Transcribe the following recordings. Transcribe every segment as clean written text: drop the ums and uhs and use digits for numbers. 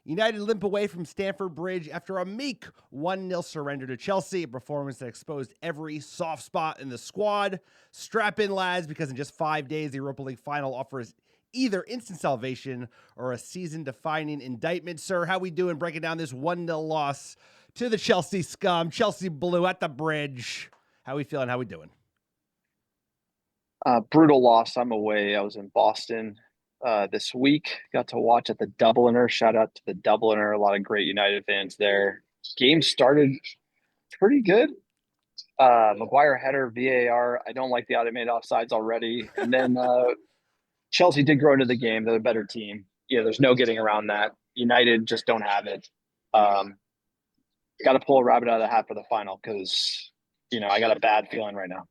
United limp away from Stamford Bridge after a meek 1-0 surrender to Chelsea, a performance that exposed every soft spot in the squad. Strap in, lads, because in just 5 days, the Europa League final offers either instant salvation or a season-defining indictment. Sir, how we doing breaking down this 1-0 loss to the Chelsea scum, Chelsea Blue at the Bridge? How we feeling? How we doing? Brutal loss. I'm away. I was in Boston this week. Got to watch at the Dubliner. Shout out to the Dubliner. A lot of great United fans there. Game started pretty good. Maguire header, VAR. I don't like the automated offsides already. And then Chelsea did grow into the game. They're a better team. There's no getting around that. United just don't have it. Got to pull a rabbit out of the hat for the final because, I got a bad feeling right now.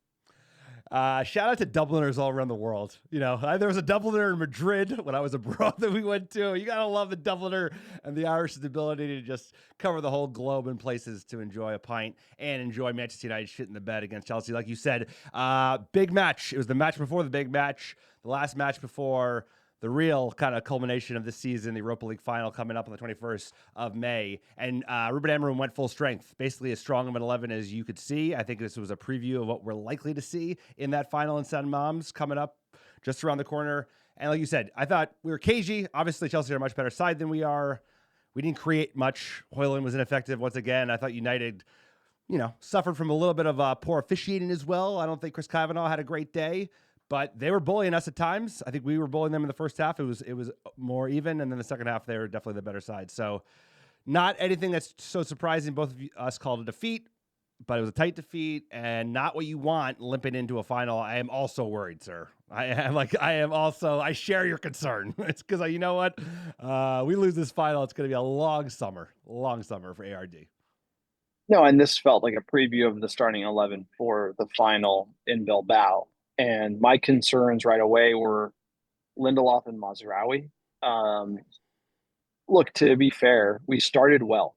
Shout out to Dubliners all around the world. There was a Dubliner in Madrid when I was abroad that we went to. You got to love the Dubliner and the Irish's ability to just cover the whole globe in places to enjoy a pint and enjoy Manchester United shit in the bed against Chelsea. Like you said, big match. It was the match before the big match, the last match before the real kind of culmination of this season, the Europa League final coming up on the 21st of May. And Ruben Amorim went full strength, basically as strong of an 11 as you could see. I think this was a preview of what we're likely to see in that final in San Moms coming up just around the corner. And like you said, I thought we were cagey. Obviously, Chelsea are a much better side than we are. We didn't create much. Højlund was ineffective once again. I thought United, suffered from a little bit of poor officiating as well. I don't think Chris Kavanagh had a great day. But they were bullying us at times. I think we were bullying them in the first half. It was more even, and then the second half they were definitely the better side. So, not anything that's so surprising. Both of us called a defeat, but it was a tight defeat and not what you want limping into a final. I am also worried, sir. I share your concern. It's because you know what? We lose this final, it's going to be a long summer for ARD. No, and this felt like a preview of the starting 11 for the final in Bilbao. And my concerns right away were Lindelof and Mazraoui. Look, to be fair, we started well.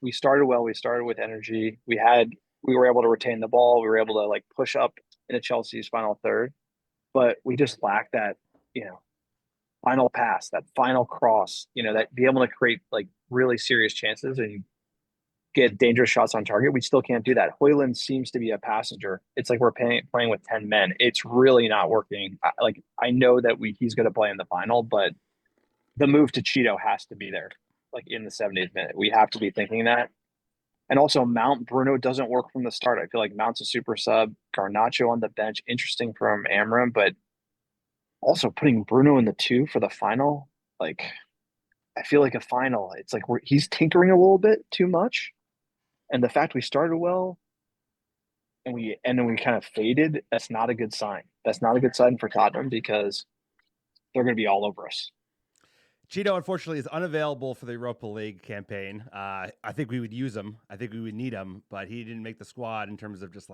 We started with energy. We were able to retain the ball. We were able to push up into Chelsea's final third, but we just lacked that, final pass, that final cross, that be able to create really serious chances and get dangerous shots on target. We still can't do that. Højlund seems to be a passenger. It's like we're playing with 10 men. It's really not working. I know that he's going to play in the final, but the move to Cheeto has to be there, in the 70th minute. We have to be thinking that. And also Bruno doesn't work from the start. I feel like Mount's a super sub. Garnacho on the bench, interesting from Amorim, but also putting Bruno in the 2 for the final, I feel like a final. It's he's tinkering a little bit too much. And the fact we started well and then we kind of faded, that's not a good sign. That's not a good sign for Tottenham because they're going to be all over us. Cheeto, unfortunately, is unavailable for the Europa League campaign. I think we would use him. I think we would need him, but he didn't make the squad in terms of just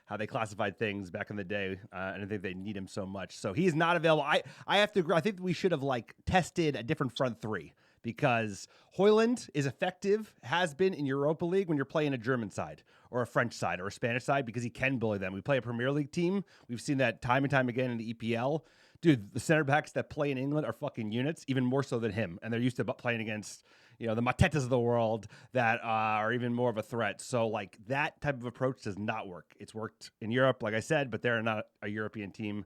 how they classified things back in the day. And I think they need him so much. So he's not available. I have to agree. I think we should have tested a different front three because Højlund is effective, has been in Europa League when you're playing a German side or a French side or a Spanish side because he can bully them. We play a Premier League team. We've seen that time and time again in the EPL. Dude, the center backs that play in England are fucking units, even more so than him. And they're used to playing against, the Matetas of the world that are even more of a threat. So, that type of approach does not work. It's worked in Europe, like I said, but they're not a European team.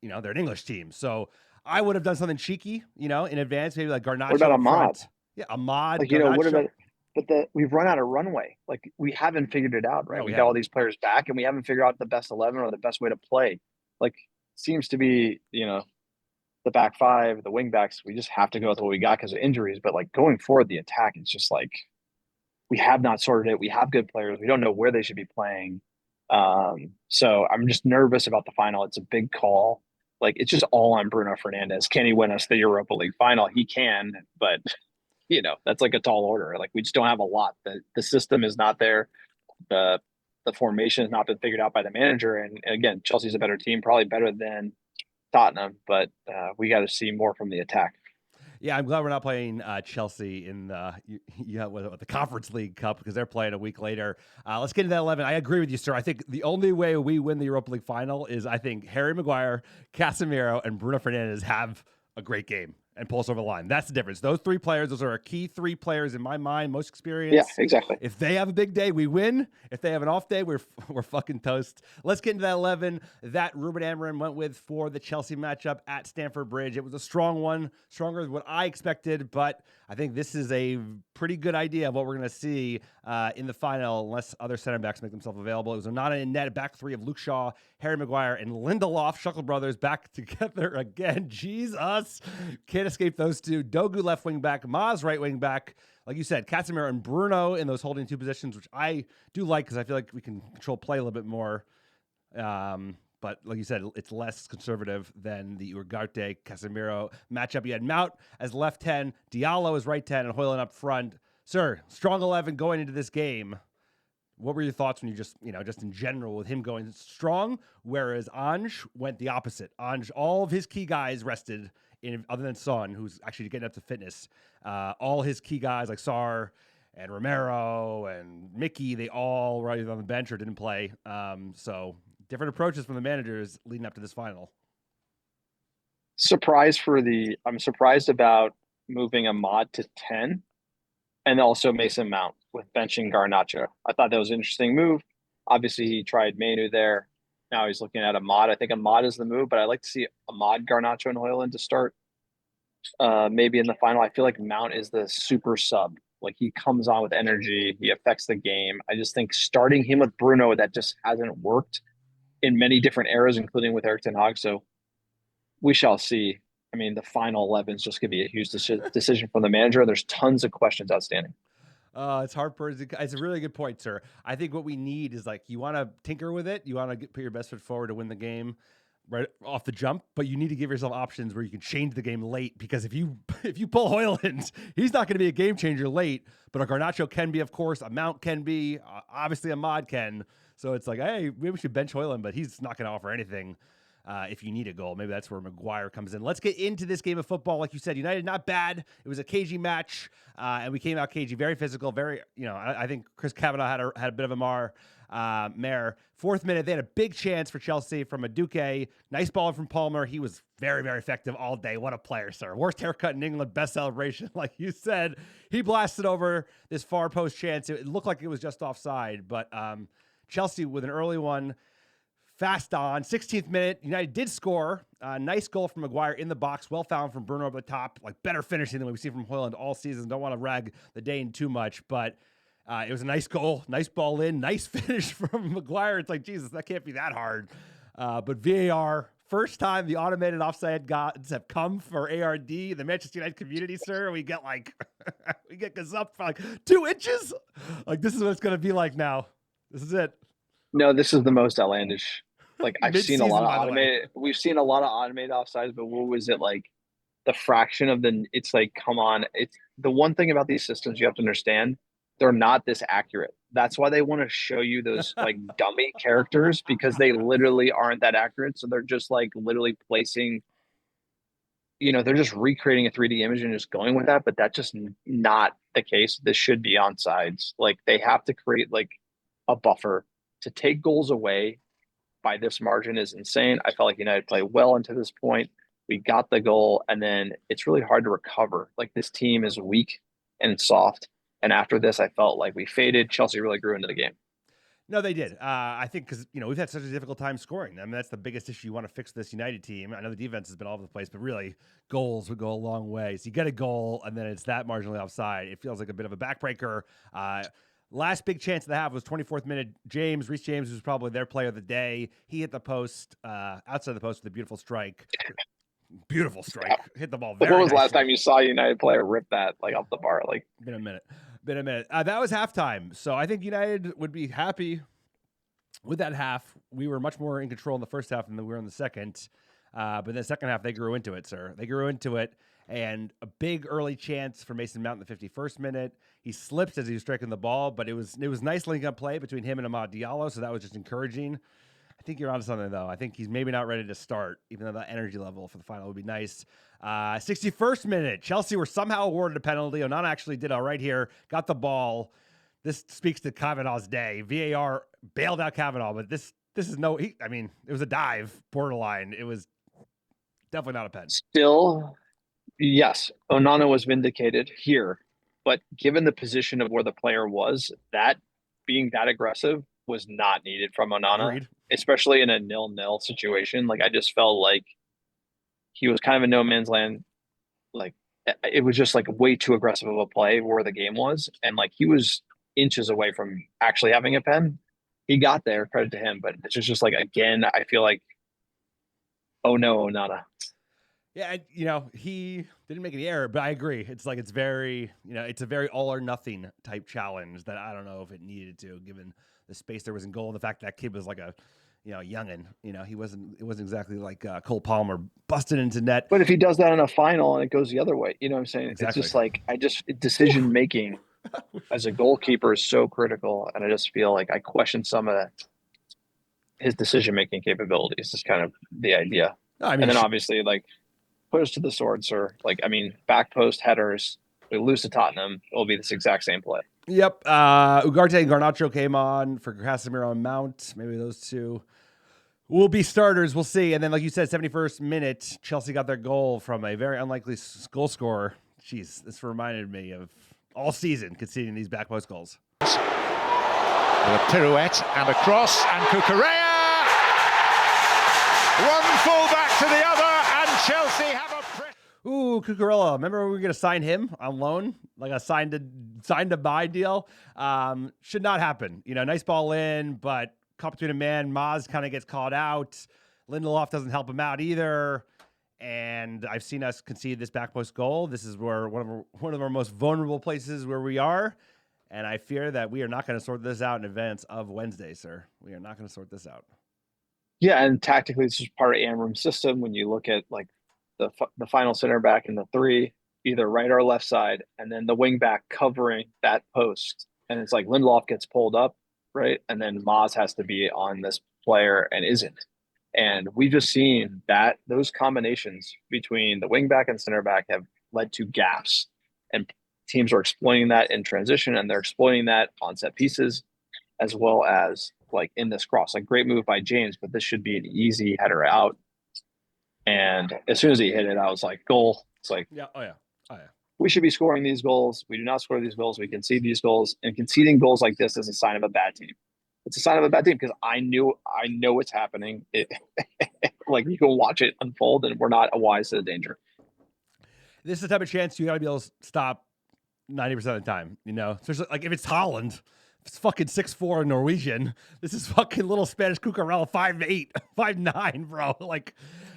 They're an English team. So, I would have done something cheeky, in advance, maybe Garnacho. What about Ahmad? Yeah, Ahmad. What about? But we've run out of runway. We haven't figured it out, right? No, we got all these players back, and we haven't figured out the best 11 or the best way to play. Seems to be, the back five, the wing backs. We just have to go with what we got because of injuries. But going forward, the attack, it's just we have not sorted it. We have good players. We don't know where they should be playing. So I'm just nervous about the final. It's a big call. It's just all on Bruno Fernandes. Can he win us the Europa League final? He can, but that's a tall order. We just don't have a lot. The system is not there. The formation has not been figured out by the manager. And again, Chelsea's a better team, probably better than Tottenham, but we got to see more from the attack. Yeah, I'm glad we're not playing Chelsea in the Conference League Cup because they're playing a week later. Let's get into that 11. I agree with you, sir. I think the only way we win the Europa League final is I think Harry Maguire, Casemiro, and Bruno Fernandes have a great game. and pull us over the line. That's the difference. Those 3 players, those are our key 3 players in my mind, most Yeah, experienced. exactly. If they have a big day, we win. If they have an off day, we're fucking toast. Let's get into that 11 that Ruben Amorim went with for the Chelsea matchup at Stamford Bridge. It was a strong one, stronger than what I expected, but I think this is a pretty good idea of what we're going to see in the final, unless other center backs make themselves available. It was Onana in net, back 3 of Luke Shaw, Harry Maguire, and Lindelof, Shuckle brothers, back together again. Jesus. Can't escape those 2. Dogu left wing back, Maz right wing back. Like you said, Casemiro and Bruno in those holding 2 positions, which I do like because I feel like we can control play a little bit more. But like you said, it's less conservative than the Ugarte Casemiro matchup. You had Mount as left 10, Diallo as right 10, and Højlund up front. Sir, strong 11 going into this game. What were your thoughts when you just in general with him going strong, whereas Ange went the opposite? Ange, all of his key guys rested, other than Son, who's actually getting up to fitness. All his key guys like Sarr and Romero and Mickey, they all were either on the bench or didn't play. So different approaches from the managers leading up to this final. I'm surprised about moving Ahmad to 10 and also Mason Mount with benching Garnacho. I thought that was an interesting move. Obviously, he tried Manu there. Now he's looking at Ahmad. I think Ahmad is the move, but I'd like to see Ahmad, Garnacho, and Højlund to start maybe in the final. I feel like Mount is the super sub. Like he comes on with energy. He affects the game. I just think starting him with Bruno, that just hasn't worked in many different eras, including with Erik ten Hag. So we shall see. I mean, the final 11 is just going to be a huge decision from the manager. There's tons of questions outstanding. It's hard for it's a really good point, sir. I think what we need is like you want to tinker with it. You want to put your best foot forward to win the game right off the jump, but you need to give yourself options where you can change the game late. Because if you pull Højlund, he's not going to be a game changer late, but a Garnacho can be, of course. A Mount can be, obviously a Mod can. So it's like, hey, maybe we should bench Højlund, but he's not going to offer anything. If you need a goal, maybe that's where Maguire comes in. Let's get into this game of football. Like you said, United, not bad. It was a cagey match, and we came out cagey, very physical, very, I think Chris Kavanagh had a bit of a mare. 4th minute, they had a big chance for Chelsea from Madueke. Nice ball from Palmer. He was very, very effective all day. What a player, sir. Worst haircut in England, best celebration. Like you said, he blasted over this far post chance. It looked like it was just offside, but Chelsea with an early one. Fast on, 16th minute, United did score. Nice goal from Maguire in the box. Well found from Bruno over the top. Like better finishing than we've seen from Højlund all season. Don't want to rag the Dane too much, but it was a nice goal. Nice ball in. Nice finish from Maguire. It's like, Jesus, that can't be that hard. But VAR, first time the automated offside gods have come for ARD, the Manchester United community, sir. We get we get gazumped for like 2 inches. Like this is what it's going to be like now. This is it. No, this is the most outlandish. Like I've seen a lot of automated. We've seen a lot of automated offsides, but what was it like? The fraction of the. It's like, come on. It's the one thing about these systems you have to understand. They're not this accurate. That's why they want to show you those like dummy characters, because they literally aren't that accurate. So they're just like literally placing. They're just recreating a 3D image and just going with that. But that's just not the case. This should be onsides. Like they have to create like a buffer. To take goals away by this margin is insane. I felt like United played well into this point. We got the goal, and then it's really hard to recover. Like this team is weak and soft. And after this, I felt like we faded. Chelsea really grew into the game. No, they did. I think because, we've had such a difficult time scoring. I mean, that's the biggest issue you want to fix this United team. I know the defense has been all over the place, but really goals would go a long way. So you get a goal, and then it's that marginally offside. It feels like a bit of a backbreaker. Last big chance they have was 24th minute. Reece James was probably their player of the day. He hit the post, outside the post with a beautiful strike. Beautiful strike. Yeah. Hit the ball very When was nicely. Last time you saw a United player rip that like off the bar? Like Been a minute. That was halftime. So I think United would be happy with that half. We were much more in control in the first half than we were in the second. But in the second half, they grew into it, sir. They grew into it. And a big early chance for Mason Mount in the 51st minute. He slipped as he was striking the ball, but it was nice linking up play between him and Amad Diallo, so that was just encouraging. I think you're onto something, though. I think he's maybe not ready to start, even though that energy level for the final would be nice. 61st minute, Chelsea were somehow awarded a penalty. Onana actually did all right here, got the ball. This speaks to Kavanagh's day. VAR bailed out Kavanaugh, but this is it was a dive, borderline. It was definitely not a pen. Still Yes, Onana was vindicated here, but given the position of where the player was, that being that aggressive was not needed from Onana, Agreed. especially in a nil-nil situation. Like I just felt like he was kind of in no man's land. Like it was just like way too aggressive of a play where the game was, and like he was inches away from actually having a pen. He got there, credit to him, but it's just like again, I feel like, oh no, Onana. Yeah, he didn't make any error, but I agree. It's like it's very, it's a very all or nothing type challenge that I don't know if it needed to, given the space there was in goal and the fact that kid was like a, youngin. He wasn't. It wasn't exactly like Cole Palmer busted into net. But if he does that in a final and it goes the other way, you know what I'm saying? It's Exactly. just like decision making as a goalkeeper is so critical, and I just feel like I question some of his decision making capabilities. Is kind of the idea, No, I and mean, then obviously like put us to the sword, sir. Like I mean, back post headers. We lose to Tottenham, it'll be this exact same play. Yep. Ugarte and Garnacho came on for Casemiro and Mount. Maybe those two will be starters. We'll see. And then, like you said, 71st minute, Chelsea got their goal from a very unlikely goal scorer. Jeez, this reminded me of all season conceding these back post goals. With a pirouette and a cross, and Cucurella! One full back to the other, and Chelsea have a press. Ooh, Cucurella. Remember we were going to sign him on loan? Like a signed to buy deal? Should not happen. Nice ball in, but caught between a man. Maz kind of gets caught out. Lindelof doesn't help him out either. And I've seen us concede this back post goal. This is where one of our most vulnerable places where we are. And I fear that we are not going to sort this out in advance of Wednesday, sir. We are not going to sort this out. Yeah, and tactically, this is part of Amorim's system. When you look at like the final center back in the three, either right or left side, and then the wing back covering that post, and it's like Lindelof gets pulled up, right, and then Maz has to be on this player and isn't. And we've just seen that those combinations between the wing back and center back have led to gaps, and teams are exploiting that in transition, and they're exploiting that on set pieces, as well as like in this cross. Like great move by James, but this should be an easy header out. And as soon as he hit it, I was like, goal. It's like, yeah, oh yeah. We should be scoring these goals. We do not score these goals. We concede these goals, and conceding goals like this is a sign of a bad team. It's a sign of a bad team because I know what's happening. Like you can watch it unfold, and we're not wise to the danger. This is the type of chance you got to be able to stop 90% of the time. Especially like if it's Holland. It's fucking 6'4" Norwegian. This is fucking little Spanish Cucurella, 5'8", 5'9", bro. Like,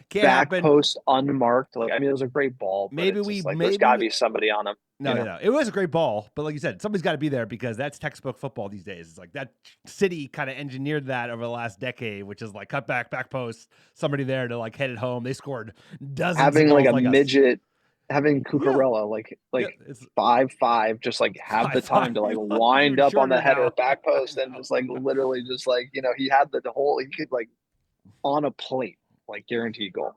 can't back happen. Post unmarked. Like, I mean, it was a great ball. But there's got to be somebody on him. No. It was a great ball, but like you said, somebody's got to be there because that's textbook football these days. It's like that City kind of engineered that over the last decade, which is like cut back post, somebody there to like head it home. They scored dozens. Having of goals like a midget. Us. Having Cucurella, it's 5'5", just like have the time to like wind up on the header back post and just like literally just like he had the whole he could like on a plate like guaranteed goal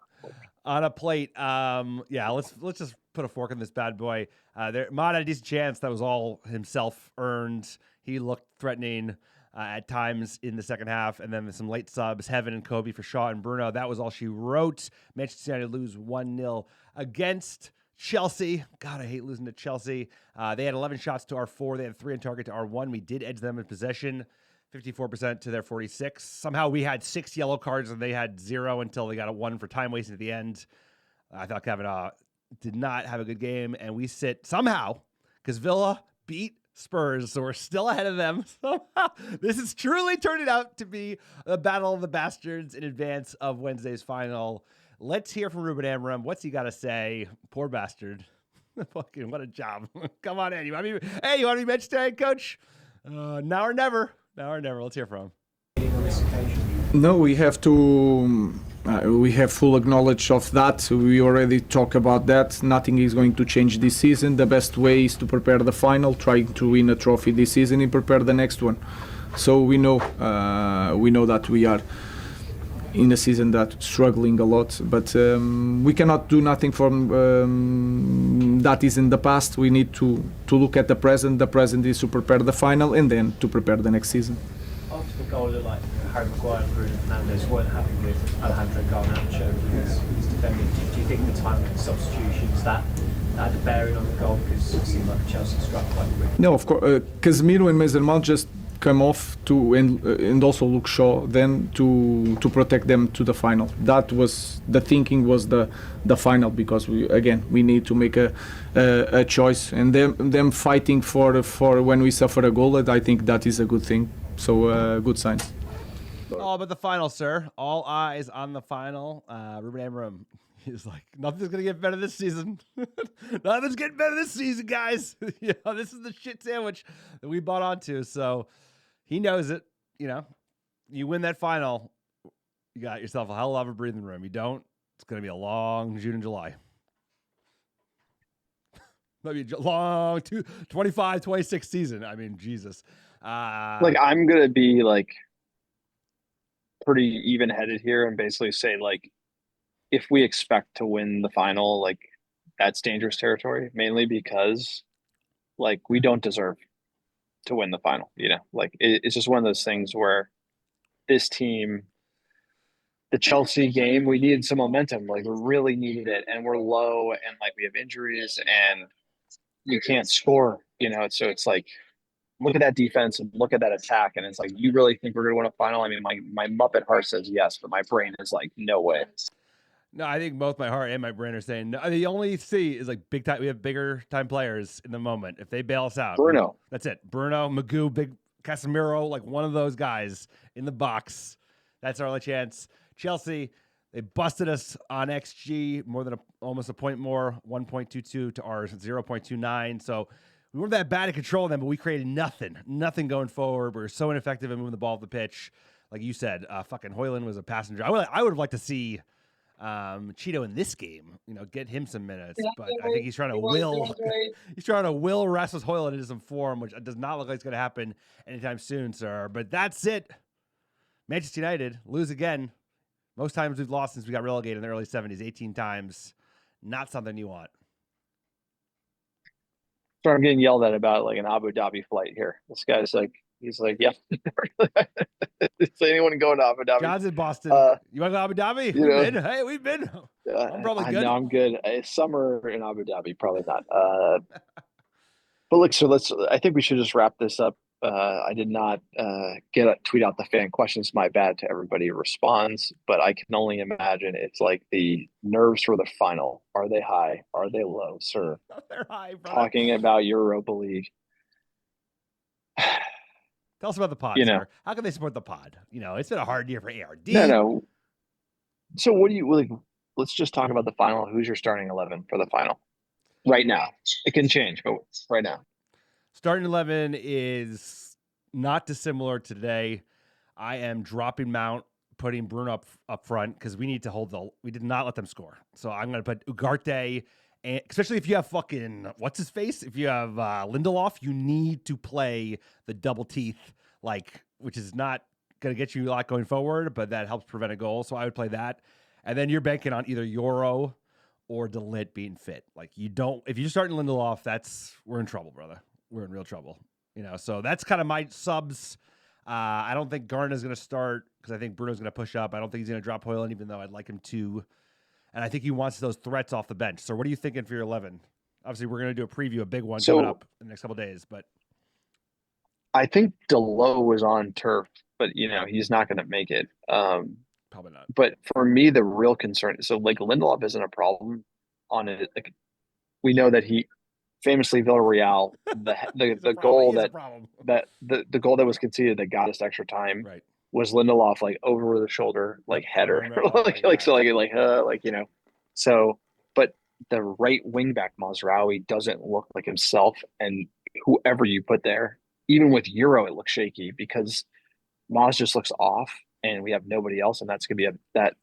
on a plate. Yeah, let's just put a fork in this bad boy. Mod had a decent chance that was all himself earned. He looked threatening at times in the second half, and then some late subs, Heaven and Kobe for Shaw and Bruno. That was all she wrote. Manchester United lose 1-0 against Chelsea. God, I hate losing to Chelsea. They had 11 shots to our 4. They had 3 on target to our 1. We did edge them in possession, 54% to their 46. Somehow we had 6 yellow cards and they had 0 until they got a 1 for time wasting at the end. I thought Kavanaugh did not have a good game, and we sit somehow because Villa beat Spurs, so we're still ahead of them. Somehow, this is truly turning out to be the battle of the bastards in advance of Wednesday's final. Let's hear from Ruben Amorim. What's he got to say? Poor bastard. Fucking what a job. Come on in. You want to be bench today, coach? Now or never. Now or never. Let's hear from him. No, we have to. We have full knowledge of that. We already talked about that. Nothing is going to change this season. The best way is to prepare the final, trying to win a trophy this season and prepare the next one. So we know that we are in a season that's struggling a lot, but we cannot do nothing from that is in the past. We need to look at the present. The present is to prepare the final and then to prepare the next season. After the goal, it looked like Harry Maguire and Bruno Fernandes weren't happy with Alejandro Garnacho. He's defending. Do you think the timing of the substitutions that had a bearing on the goal because it seemed like Chelsea struck quite quick? No, of course. Casemiro and Mason Mount just come off to and also Luke Shaw then to protect them to the final. That was the thinking, was the final, because we need to make a choice, and them fighting for when we suffer a goal. I think that is a good thing. So good sign. All about the final, sir. All eyes on the final. Ruben Amorim, he's like, nothing's gonna get better this season. Nothing's getting better this season, guys. This is the shit sandwich that we bought onto. So he knows it. You win that final, you got yourself a hell of a breathing room. You don't, it's gonna be a long June and July. Maybe a long 25-26 season. I mean, Jesus. I'm gonna be pretty even-headed here and basically say if we expect to win the final, that's dangerous territory, mainly because we don't deserve to win the final. It's just one of those things where this team, the Chelsea game, we needed some momentum. We really needed it, and we're low, and we have injuries, and we can't score. So it's look at that defense and look at that attack, and it's you really think we're going to win a final? I mean, my Muppet heart says yes, but my brain is no way. No, I think both my heart and my brain are saying no. The only C is big time. We have bigger time players in the moment. If they bail us out, Bruno, that's it. Bruno, Magoo, big Casemiro, one of those guys in the box. That's our only chance. Chelsea, they busted us on XG more than almost a point more, 1.22 to ours, 0.29. So we weren't that bad at controlling them, but we created nothing going forward. We were so ineffective at moving the ball off the pitch. Like you said, fucking Højlund was a passenger. I would have liked to see Cheeto in this game, get him some minutes, but I think he's trying to will Rasmus Højlund into some form, which does not look like it's going to happen anytime soon, sir. But that's it. Manchester United lose again. Most times we've lost since we got relegated in the early 70s, 18 times. Not something you want. So I'm getting yelled at about an Abu Dhabi flight here. This guy's he's yeah. Is anyone going to Abu Dhabi? John's in Boston. You want to go to Abu Dhabi? We've been. I'm probably good. No, I'm good. Summer in Abu Dhabi, probably not. But look, I think we should just wrap this up. I did not tweet out the fan questions. My bad to everybody who responds, but I can only imagine it's the nerves for the final. Are they high? Are they low, sir? They're high, bro. Talking about Europa League. Tell us about the pod, sir. How can they support the pod? It's been a hard year for ARD. No. So what do you let's just talk about the final. Who's your starting 11 for the final? Right now. It can change, but right now. Starting 11 is not dissimilar today. I am dropping Mount, putting Bruno up front because we need to we did not let them score. So I'm going to put Ugarte, and especially if you have fucking, what's his face? If you have Lindelof, you need to play the double teeth, which is not going to get you a lot going forward, but that helps prevent a goal. So I would play that. And then you're banking on either Euro or De Ligt being fit. If you're starting Lindelof, we're in trouble, brother. We're in real trouble. So that's kind of my subs. I don't think Garna's going to start because I think Bruno's going to push up. I don't think he's going to drop Højlund, even though I'd like him to. And I think he wants those threats off the bench. So what are you thinking for your 11? Obviously, we're going to do a preview, a big one coming up in the next couple of days. But I think Delo was on turf, but he's not going to make it. Probably not. But for me, the real concern, Lindelof isn't a problem on it. We know that he famously Villarreal, the goal the goal that was conceded that got us extra time, right, was Lindelof over the shoulder header, So, but the right wing back Mazraoui doesn't look like himself, and whoever you put there, even with Euro, it looks shaky because Maz just looks off, and we have nobody else, and that's gonna be that.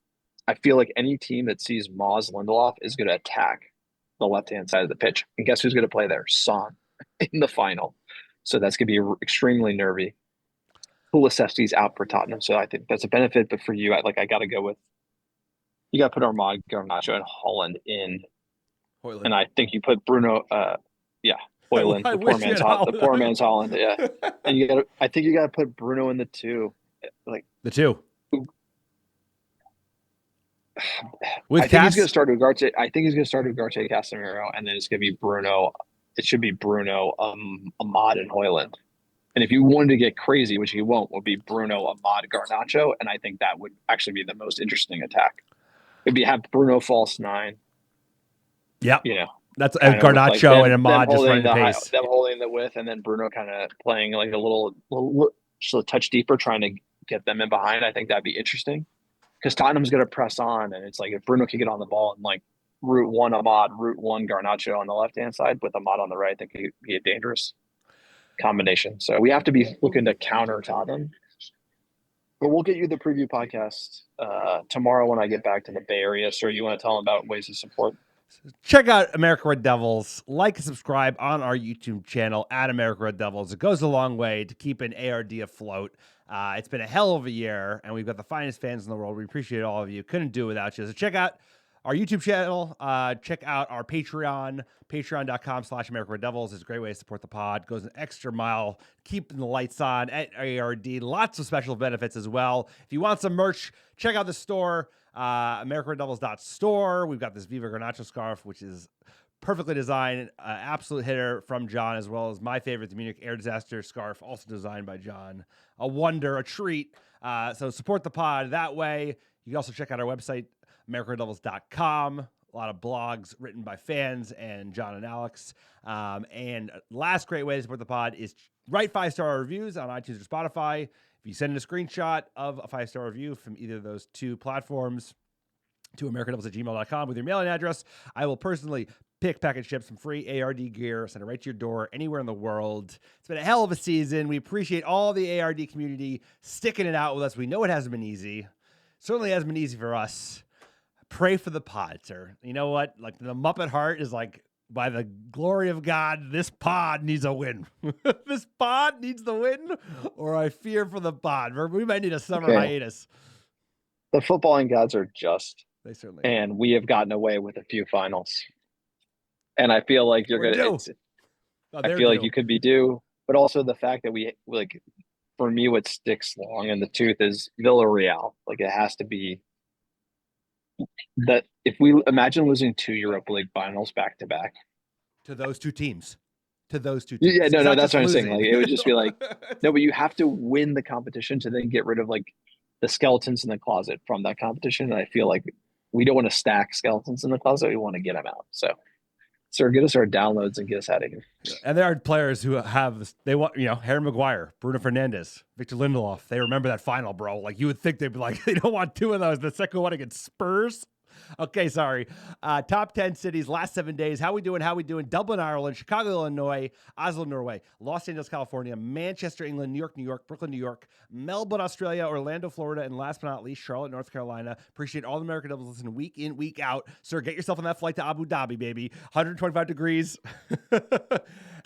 I feel like any team that sees Maz Lindelof is gonna attack the left-hand side of the pitch. And guess who's going to play there? Son in the final. So that's going to be extremely nervy. Kulusevski's out for Tottenham, so I think that's a benefit. But for you, I got to go with, you got to put Armand, Garnacho, and Holland in. Højlund. And I think you put Bruno, Højlund, the poor man's Holland, yeah. And I think you got to put Bruno in the 2. The 2. With I think he's Cass? going to start Ugarte. I think he's going to start Ugarte, Casemiro, and then it's going to be Bruno. It should be Bruno, Ahmad, and Højlund. And if you wanted to get crazy, which you won't, would be Bruno, Ahmad, Garnacho, and I think that would actually be the most interesting attack. It'd be have Bruno false 9. Yep. You know, That's kind of with, Garnacho like, them- and Ahmad them just holding running the the pace. them holding the width, and then Bruno kind of playing like a little just a touch deeper, trying to get them in behind. I think that'd be interesting because Tottenham's going to press on, and it's like if Bruno can get on the ball and like route 1 Ahmad, route 1 Garnacho on the left hand side with Ahmad on the right, I think it'd be a dangerous combination. So we have to be looking to counter Tottenham. But we'll get you the preview podcast tomorrow when I get back to the Bay Area. So you want to tell them about ways to support? Check out American Red Devils. Like and subscribe on our YouTube channel at American Red Devils. It goes a long way to keep an ARD afloat. It's been a hell of a year, and we've got the finest fans in the world. We appreciate all of you. Couldn't do it without you. So check out our YouTube channel. Check out our Patreon, patreon.com/American Red Devils. It's a great way to support the pod. Goes an extra mile, keeping the lights on at ARD. Lots of special benefits as well. If you want some merch, check out the store. americanreddevils.store. We've got this Viva Garnacho scarf, which is perfectly designed, absolute hitter from John, as well as my favorite, the Munich Air Disaster scarf, also designed by John. A wonder, a treat. So support the pod that way. You can also check out our website, americanreddevils.com. A lot of blogs written by fans and John and Alex. And last great way to support the pod is write 5-star reviews on iTunes or Spotify. If you send in a screenshot of a 5-star review from either of those two platforms to americanreddevils@gmail.com with your mailing address, I will personally pick, pack, and ship some free ARD gear, send it right to your door anywhere in the world. It's been a hell of a season. We appreciate all the ARD community sticking it out with us. We know it hasn't been easy. Certainly hasn't been easy for us. Pray for the pod, sir. You know what? Like the Muppet heart is like, by the glory of God, this pod needs a win. This pod needs the win, or I fear for the pod. We might need a summer hiatus. The footballing gods are just. They certainly and we have gotten away with a few finals. And I feel like you're going to I feel like you could be due, but also the fact that we, like, for me, what sticks long in the tooth is Villarreal. Like, it has to be that if we imagine losing 2 Europa League finals back to back to those two teams, Yeah, no, that's what I'm saying. Like, it would just be like, no, but you have to win the competition to then get rid of like the skeletons in the closet from that competition. And I feel like we don't want to stack skeletons in the closet. We want to get them out. So, sir, get us our downloads and get us out of here. And there are players who have, they want, Harry Maguire, Bruno Fernandes, Victor Lindelof. They remember that final, bro. Like, you would think they'd be like, they don't want 2 of those. The second one against Spurs. Okay, sorry. Top 10 cities, last 7 days. How we doing? Dublin, Ireland, Chicago, Illinois, Oslo, Norway, Los Angeles, California, Manchester, England, New York, Brooklyn, New York, Melbourne, Australia, Orlando, Florida, and last but not least, Charlotte, North Carolina. Appreciate all the American Devils listening week in, week out. Sir, get yourself on that flight to Abu Dhabi, baby. 125 degrees.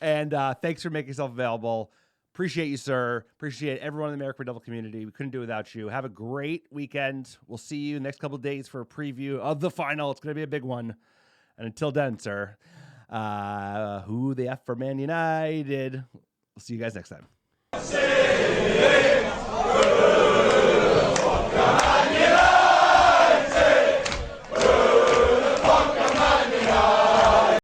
And thanks for making yourself available. Appreciate you, sir. Appreciate everyone in the American Red Devil community. We couldn't do it without you. Have a great weekend. We'll see you next couple of days for a preview of the final. It's going to be a big one. And until then, sir, who the F for Man United? We'll see you guys next time.